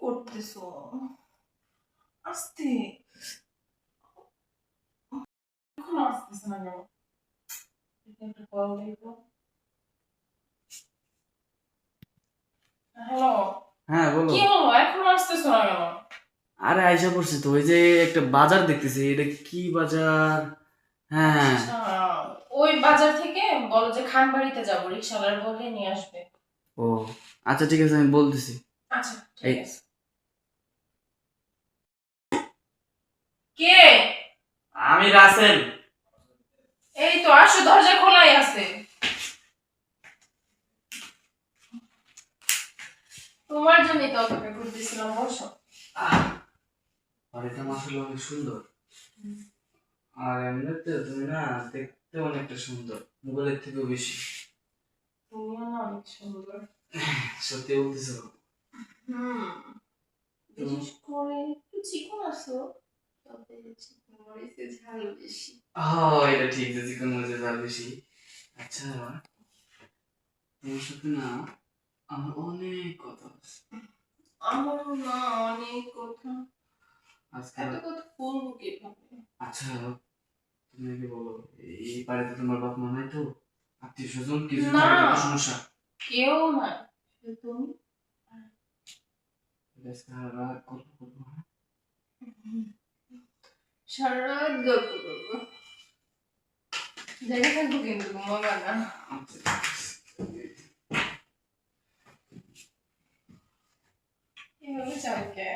করতেছো? আস্তে। এখনো আসতেছে না কেন? এটা একটু কল দেই তো। হ্যালো। হ্যাঁ বলো। কি হলো? এখনো আসতেছো না কেন? আরে আইসা পড়ছি তো, ওই যে একটা বাজার দেখতেছি, এটা কি বাজার? হ্যাঁ। আচ্ছা, ওই বাজার থেকে বলো যে খানবাড়িতে যাবো, রিক্সাওয়ালার বলে নিয়ে আসবে। ও আচ্ছা ঠিক আছে, আমি বলতেছি। আচ্ছা এই ঠিক আছে। কে? আমি রাসেল। এই তো আসো, দরজা খোলাই আছে। তোমার জন্যই তো অপেক্ষা করতেছিলাম, বসো। আর এটা আসলে অনেক সুন্দর, আর এমনিতে তুমি না দেখতে অনেকটা সুন্দর, মোবাইলের থেকেও বেশি। তুমিও না অনেক সুন্দর। সত্যি বলতেছো? হুম, তো বিশেষ করে একটু চিকন আছো, তবে চিকন মরিচে ঝাল বেশি। এটা ঠিক যে চিকন মরিচের ঝাল বেশি। আচ্ছা, তোমার সাথে না আমার অনেক কথা আছে। আমারও না অনেক কথা। আজকে এত কথা বলবো কিভাবে? আচ্ছা, তুমি আগে বলো, এই বাড়িতে তোমার বাপ মা নাই তো? আত্মীয় স্বজন কিছু না, থাকে তো সমস্যা? কেউ নাই, শুধু তুমি আর আজকে রাত গল্প করবো, হ্যাঁ? সারা রাত গল্প করবো। জেগে থাকবো কিন্তু ঘুমাবা না। আচ্ছা, ঠিক আছে। এভাবে চাই কে?